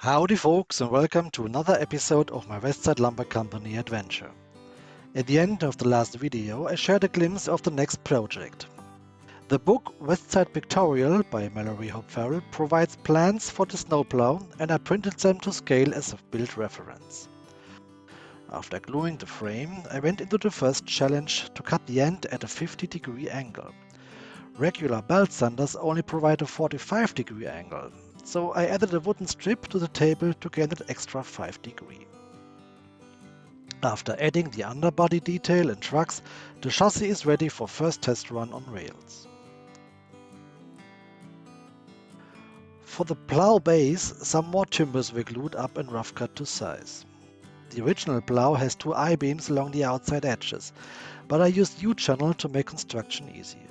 Howdy folks, and welcome to another episode of my Westside Lumber Company adventure. At the end of the last video I shared a glimpse of the next project. The book Westside Pictorial by Mallory Hope Farrell provides plans for the snowplow, and I printed them to scale as a build reference. After gluing the frame, I went into the first challenge to cut the end at a 50-degree angle. Regular belt sanders only provide a 45-degree angle, so I added a wooden strip to the table to gain that extra 5 degree. After adding the underbody detail and trucks, the chassis is ready for first test run on rails. For the plow base, some more timbers were glued up and rough cut to size. The original plow has 2 I-beams along the outside edges, but I used U-channel to make construction easier.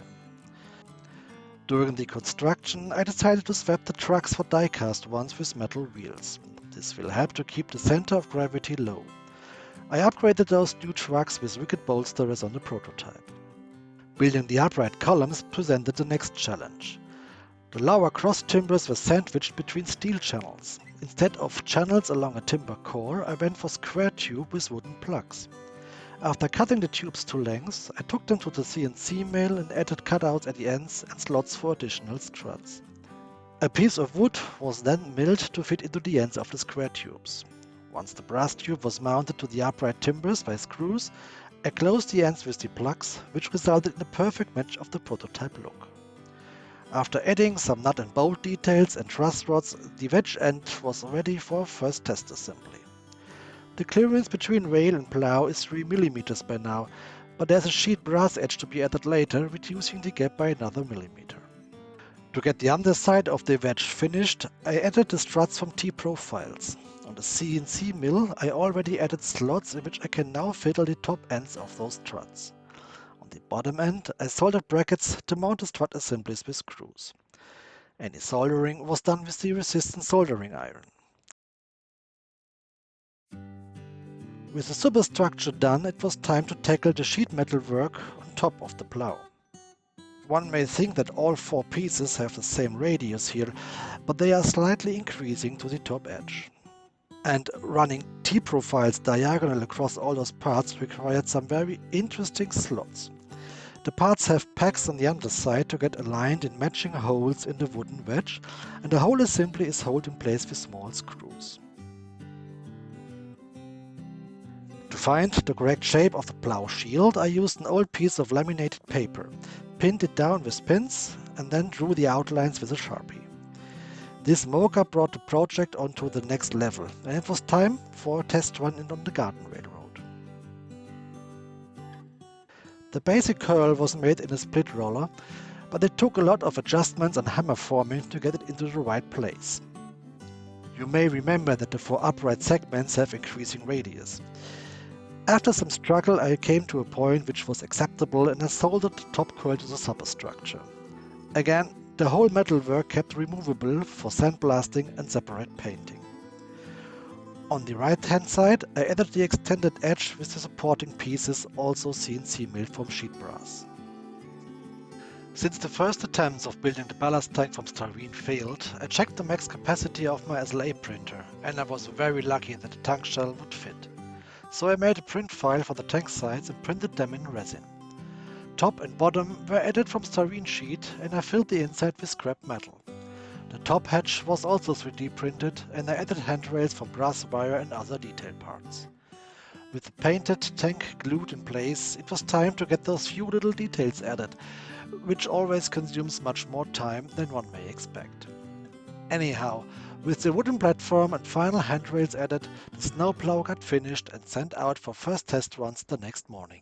During the construction, I decided to swap the trucks for die-cast ones with metal wheels. This will help to keep the center of gravity low. I upgraded those new trucks with wicked bolsters on the prototype. Building the upright columns presented the next challenge. The lower cross timbers were sandwiched between steel channels. Instead of channels along a timber core, I went for square tube with wooden plugs. After cutting the tubes to length, I took them to the CNC mill and added cutouts at the ends and slots for additional struts. A piece of wood was then milled to fit into the ends of the square tubes. Once the brass tube was mounted to the upright timbers by screws, I closed the ends with the plugs, which resulted in a perfect match of the prototype look. After adding some nut and bolt details and truss rods, the wedge end was ready for first test assembly. The clearance between rail and plow is 3 mm by now, but there's a sheet brass edge to be added later, reducing the gap by another millimeter. To get the underside of the wedge finished, I added the struts from T-profiles. On the CNC mill, I already added slots in which I can now fiddle the top ends of those struts. On the bottom end, I soldered brackets to mount the strut assemblies with screws. Any soldering was done with the resistant soldering iron. With the superstructure done, it was time to tackle the sheet metal work on top of the plow. One may think that all 4 pieces have the same radius here, but they are slightly increasing to the top edge. And running T-profiles diagonal across all those parts required some very interesting slots. The parts have pegs on the underside to get aligned in matching holes in the wooden wedge, and the whole assembly is held in place with small screws. To find the correct shape of the plow shield, I used an old piece of laminated paper, pinned it down with pins, and then drew the outlines with a Sharpie. This mock-up brought the project onto the next level, and it was time for a test run on the garden railroad. The basic curl was made in a split roller, but it took a lot of adjustments and hammer forming to get it into the right place. You may remember that the 4 upright segments have increasing radius. After some struggle, I came to a point which was acceptable, and I soldered the top coil to the superstructure. Again, the whole metalwork kept removable for sandblasting and separate painting. On the right hand side, I added the extended edge with the supporting pieces, also CNC milled from sheet brass. Since the first attempts of building the ballast tank from styrene failed, I checked the max capacity of my SLA printer, and I was very lucky that the tank shell would fit. So I made a print file for the tank sides and printed them in resin. Top and bottom were added from styrene sheet, and I filled the inside with scrap metal. The top hatch was also 3D printed, and I added handrails from brass wire and other detail parts. With the painted tank glued in place, it was time to get those few little details added, which always consumes much more time than one may expect. Anyhow, with the wooden platform and final handrails added, the snowplow got finished and sent out for first test runs the next morning.